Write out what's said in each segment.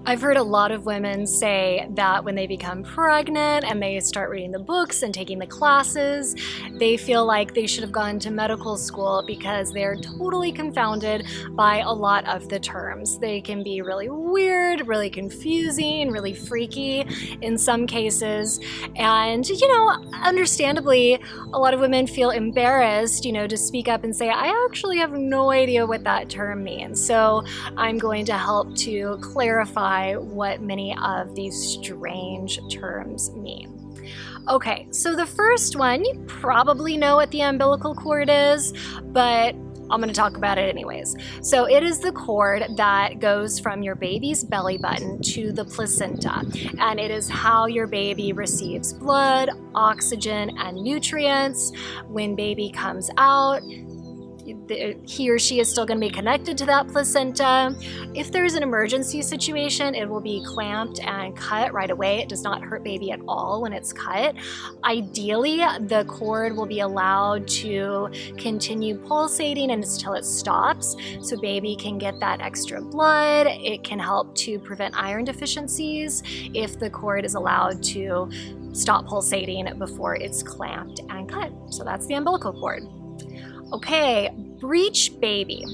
I've heard a lot of women say that when they become pregnant and they start reading the books and taking the classes, they feel like they should have gone to medical school because they're totally confounded by a lot of the terms. They can be really weird, really confusing, really freaky in some cases. And, understandably, a lot of women feel embarrassed, to speak up and say, I actually have no idea what that term means. So I'm going to help to clarify what many of these strange terms mean. Okay, so the first one, you probably know what the umbilical cord is, but I'm going to talk about it anyways. So it is the cord that goes from your baby's belly button to the placenta, and it is how your baby receives blood, oxygen, and nutrients. When baby comes out, he or she is still going to be connected to that placenta. If there's an emergency situation, it will be clamped and cut right away. It does not hurt baby at all when it's cut. Ideally, the cord will be allowed to continue pulsating until it stops, so baby can get that extra blood. It can help to prevent iron deficiencies if the cord is allowed to stop pulsating before it's clamped and cut. So that's the umbilical cord. Okay, breech baby.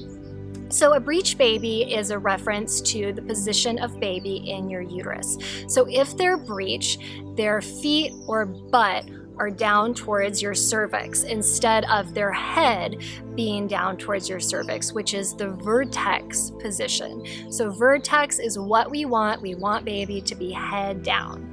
So a breech baby is a reference to the position of baby in your uterus. So if they're breech, their feet or butt are down towards your cervix instead of their head being down towards your cervix, which is the vertex position. So vertex is what we want. We want baby to be head down.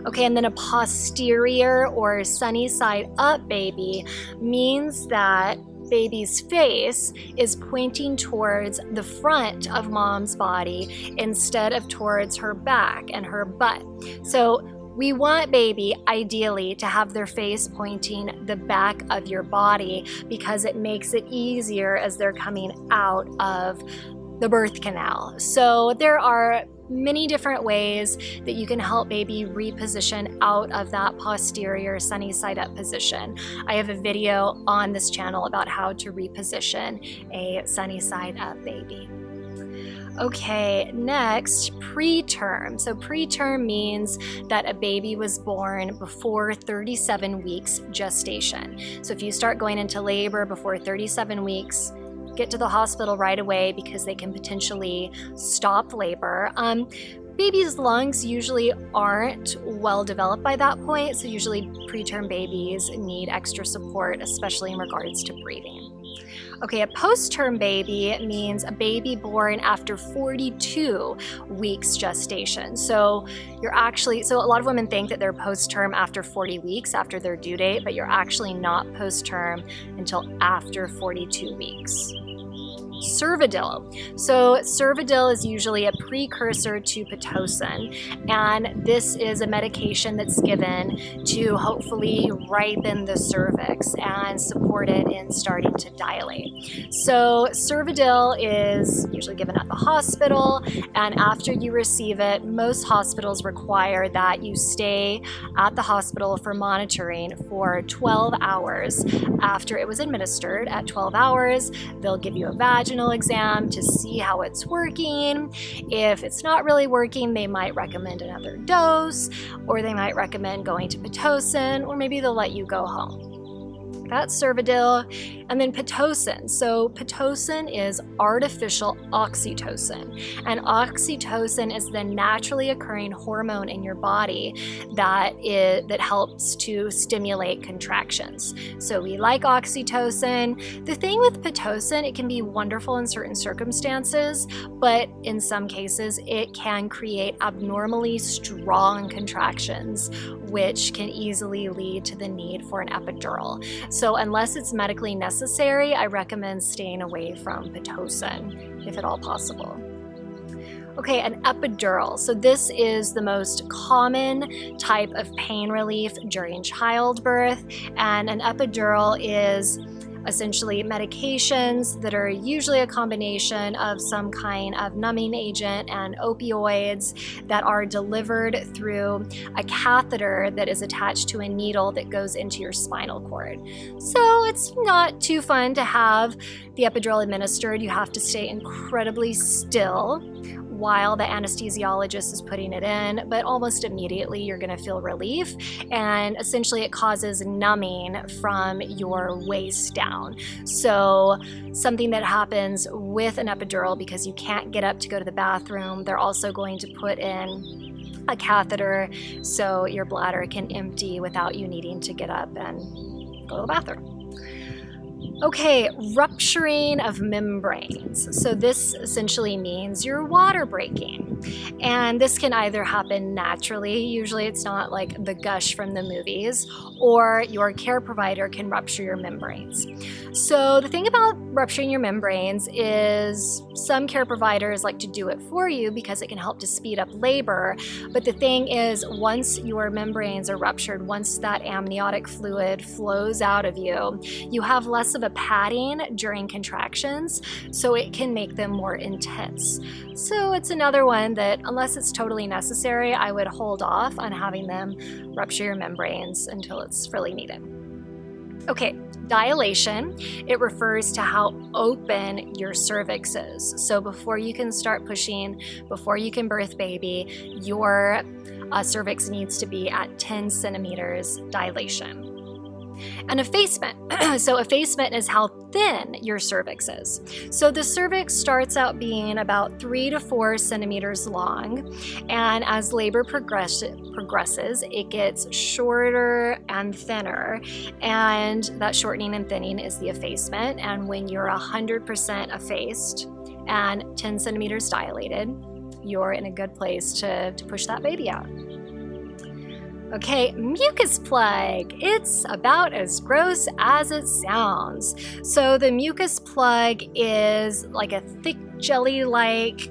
Okay, and then a posterior or sunny side up baby means that baby's face is pointing towards the front of mom's body instead of towards her back and her butt. So we want baby ideally to have their face pointing the back of your body because it makes it easier as they're coming out of the birth canal. So there are many different ways that you can help baby reposition out of that posterior sunny side up position. I have a video on this channel about how to reposition a sunny side up baby. Okay, next, preterm. So preterm means that a baby was born before 37 weeks gestation. So if you start going into labor before 37 weeks, get to the hospital right away because they can potentially stop labor. Babies' lungs usually aren't well developed by that point, so usually preterm babies need extra support, especially in regards to breathing. Okay, a postterm baby means a baby born after 42 weeks gestation. So a lot of women think that they're postterm after 40 weeks after their due date, but you're actually not postterm until after 42 weeks. Cervidil. So cervidil is usually a precursor to pitocin, and this is a medication that's given to hopefully ripen the cervix and support it in starting to dilate. So cervidil is usually given at the hospital, and after you receive it, most hospitals require that you stay at the hospital for monitoring for 12 hours after it was administered. At 12 hours, they'll give you a vaginal exam to see how it's working. If it's not really working, they might recommend another dose, or they might recommend going to pitocin, or maybe they'll let you go home. That's cervidil. And then pitocin. So pitocin is artificial oxytocin. And oxytocin is the naturally occurring hormone in your body that helps to stimulate contractions. So we like oxytocin. The thing with pitocin, it can be wonderful in certain circumstances, but in some cases it can create abnormally strong contractions, which can easily lead to the need for an epidural. So unless it's medically necessary, I recommend staying away from pitocin, if at all possible. Okay, an epidural. So this is the most common type of pain relief during childbirth, and an epidural is essentially medications that are usually a combination of some kind of numbing agent and opioids that are delivered through a catheter that is attached to a needle that goes into your spinal cord. So it's not too fun to have the epidural administered. You have to stay incredibly still while the anesthesiologist is putting it in, but almost immediately you're going to feel relief, and essentially it causes numbing from your waist down. So something that happens with an epidural, because you can't get up to go to the bathroom, they're also going to put in a catheter so your bladder can empty without you needing to get up and go to the bathroom. Okay, rupturing of membranes. So this essentially means you're water breaking. And this can either happen naturally, usually it's not like the gush from the movies, or your care provider can rupture your membranes. So the thing about rupturing your membranes is some care providers like to do it for you because it can help to speed up labor. But the thing is, once your membranes are ruptured, once that amniotic fluid flows out of you, you have less of a padding during contractions, so it can make them more intense. So it's another one that, unless it's totally necessary, I would hold off on having them rupture your membranes until it's really needed. Okay, dilation. It refers to how open your cervix is. So before you can start pushing, before you can birth baby, your cervix needs to be at 10 centimeters dilation. And effacement. So effacement is how thin your cervix is. So the cervix starts out being about 3 to 4 centimeters long, and as labor progresses, it gets shorter and thinner, and that shortening and thinning is the effacement. And when you're 100% effaced and 10 centimeters dilated, you're in a good place to push that baby out. Okay, mucus plug. It's about as gross as it sounds. So the mucus plug is like a thick jelly-like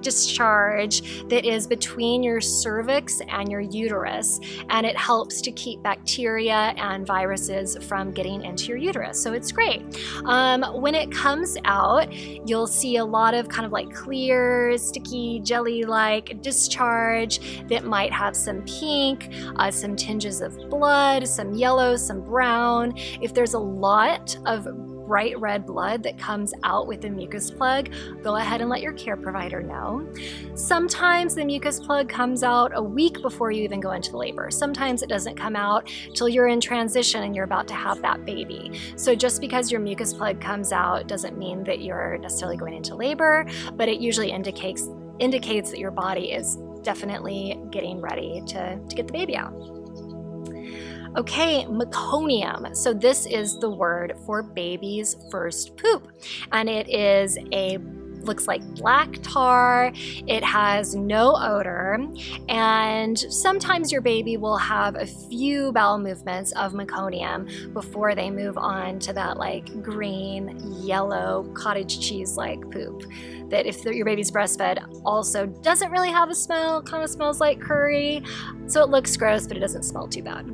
discharge that is between your cervix and your uterus, and it helps to keep bacteria and viruses from getting into your uterus. So it's great. When it comes out, you'll see a lot of kind of like clear, sticky, jelly-like discharge that might have some pink, some tinges of blood, some yellow, some brown. If there's a lot of bright red blood that comes out with the mucus plug, go ahead and let your care provider know. Sometimes the mucus plug comes out a week before you even go into labor. Sometimes it doesn't come out till you're in transition and you're about to have that baby. So just because your mucus plug comes out doesn't mean that you're necessarily going into labor, but it usually indicates that your body is definitely getting ready to get the baby out. Okay, meconium. So this is the word for baby's first poop, and it is looks like black tar. It has no odor, and sometimes your baby will have a few bowel movements of meconium before they move on to that like green, yellow, cottage cheese-like poop that, if your baby's breastfed, also doesn't really have a smell, kind of smells like curry. So it looks gross, but it doesn't smell too bad.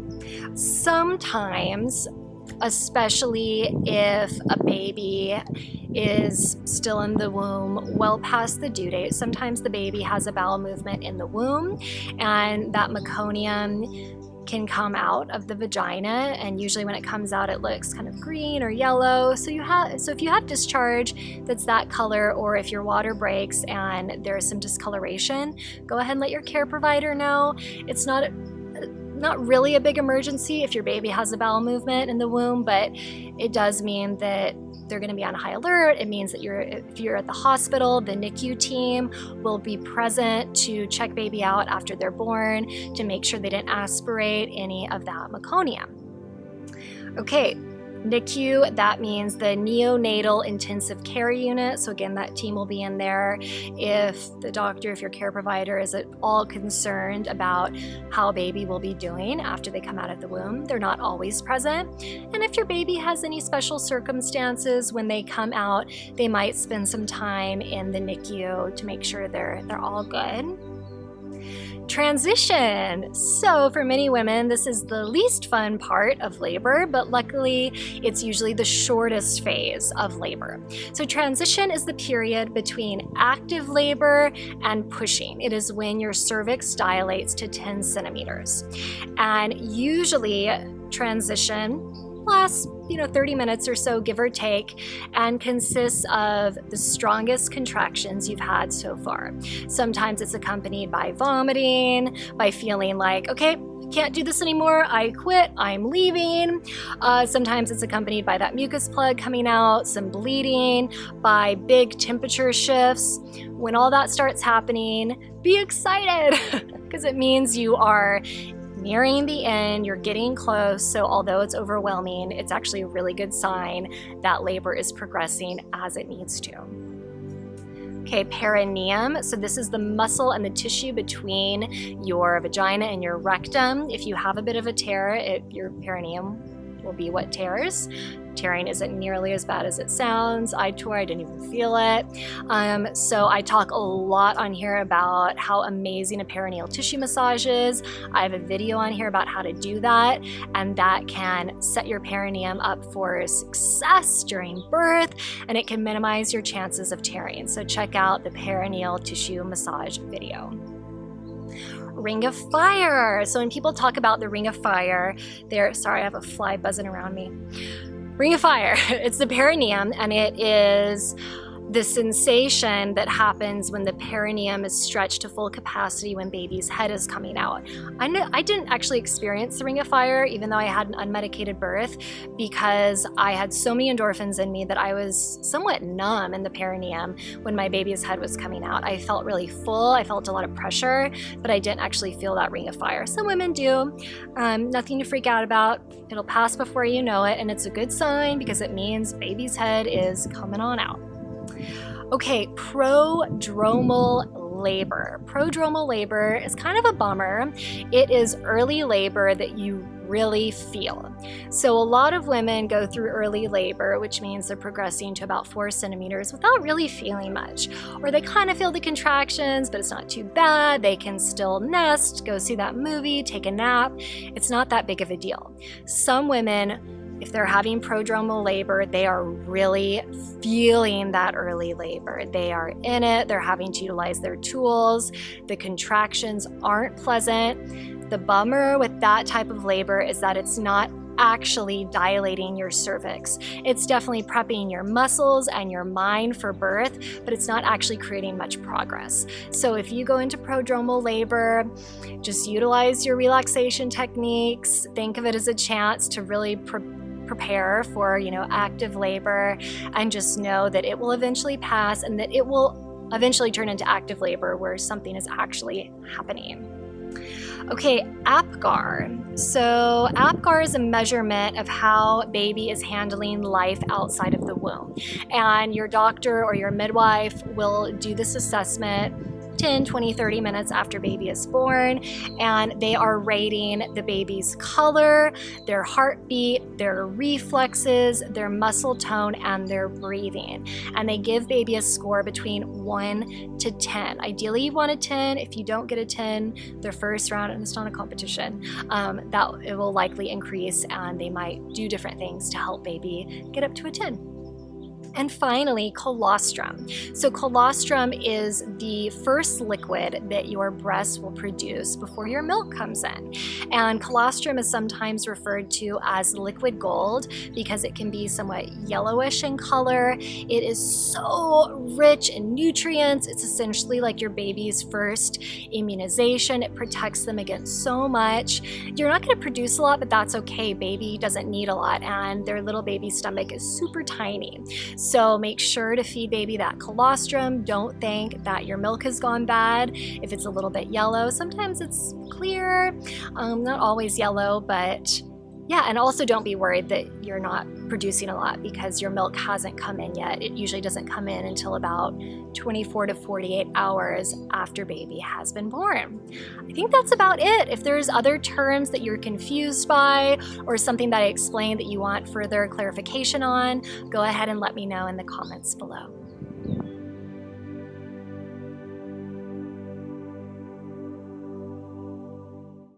Sometimes, especially if a baby is still in the womb well past the due date, sometimes the baby has a bowel movement in the womb, and that meconium can come out of the vagina, and usually when it comes out it looks kind of green or yellow. So if you have discharge that's that color, or if your water breaks and there is some discoloration, go ahead and let your care provider know. It's not really a big emergency if your baby has a bowel movement in the womb, but it does mean that they're going to be on high alert. It means that if you're at the hospital, the NICU team will be present to check baby out after they're born to make sure they didn't aspirate any of that meconium. Okay, NICU, that means the neonatal intensive care unit. So again, that team will be in there. If the doctor, if your care provider is at all concerned about how baby will be doing after they come out of the womb, they're not always present. And if your baby has any special circumstances when they come out, they might spend some time in the NICU to make sure they're all good. Transition. So for many women, this is the least fun part of labor, but luckily it's usually the shortest phase of labor. So transition is the period between active labor and pushing. It is when your cervix dilates to 10 centimeters. And usually transition lasts 30 minutes or so, give or take, and consists of the strongest contractions you've had so far. Sometimes it's accompanied by vomiting, by feeling like, okay, can't do this anymore, I quit, I'm leaving. Sometimes it's accompanied by that mucus plug coming out, some bleeding, by big temperature shifts. When all that starts happening, be excited because it means you are nearing the end, you're getting close. So although it's overwhelming, it's actually a really good sign that labor is progressing as it needs to. Okay, perineum. So this is the muscle and the tissue between your vagina and your rectum. If you have a bit of a tear, your perineum will be what tears. Tearing isn't nearly as bad as it sounds. I tore, I didn't even feel it. So I talk a lot on here about how amazing a perineal tissue massage is. I have a video on here about how to do that, and that can set your perineum up for success during birth, and it can minimize your chances of tearing. So check out the perineal tissue massage video. Ring of fire. So when people talk about the ring of fire, sorry, I have a fly buzzing around me. Ring of fire, it's the perineum, and it is the sensation that happens when the perineum is stretched to full capacity when baby's head is coming out. I didn't actually experience the ring of fire, even though I had an unmedicated birth, because I had so many endorphins in me that I was somewhat numb in the perineum when my baby's head was coming out. I felt really full, I felt a lot of pressure, but I didn't actually feel that ring of fire. Some women do. Nothing to freak out about. It'll pass before you know it, and it's a good sign because it means baby's head is coming on out. Okay, prodromal labor. Prodromal labor is kind of a bummer. It is early labor that you really feel. So a lot of women go through early labor, which means they're progressing to about 4 centimeters without really feeling much. Or they kind of feel the contractions, but it's not too bad. They can still nest, go see that movie, take a nap. It's not that big of a deal. Some women, if they're having prodromal labor, they are really feeling that early labor. They are in it, they're having to utilize their tools. The contractions aren't pleasant. The bummer with that type of labor is that it's not actually dilating your cervix. It's definitely prepping your muscles and your mind for birth, but it's not actually creating much progress. So if you go into prodromal labor, just utilize your relaxation techniques. Think of it as a chance to really prepare for, active labor, and just know that it will eventually pass and that it will eventually turn into active labor where something is actually happening. Okay, Apgar. So Apgar is a measurement of how baby is handling life outside of the womb. And your doctor or your midwife will do this assessment 10, 20, 30 minutes after baby is born, and they are rating the baby's color, their heartbeat, their reflexes, their muscle tone, and their breathing. And they give baby a score between 1 to 10. Ideally, you want a 10. If you don't get a 10 the first round, and it's not a competition, that it will likely increase, and they might do different things to help baby get up to a 10. And finally, colostrum. So colostrum is the first liquid that your breast will produce before your milk comes in. And colostrum is sometimes referred to as liquid gold because it can be somewhat yellowish in color. It is so rich in nutrients. It's essentially like your baby's first immunization. It protects them against so much. You're not going to produce a lot, but that's okay. Baby doesn't need a lot, and their little baby stomach is super tiny. So make sure to feed baby that colostrum. Don't think that your milk has gone bad if it's a little bit yellow. Sometimes it's clear, not always yellow, but yeah, and also don't be worried that you're not producing a lot because your milk hasn't come in yet. It usually doesn't come in until about 24 to 48 hours after baby has been born. I think that's about it. If there's other terms that you're confused by or something that I explained that you want further clarification on, go ahead and let me know in the comments below.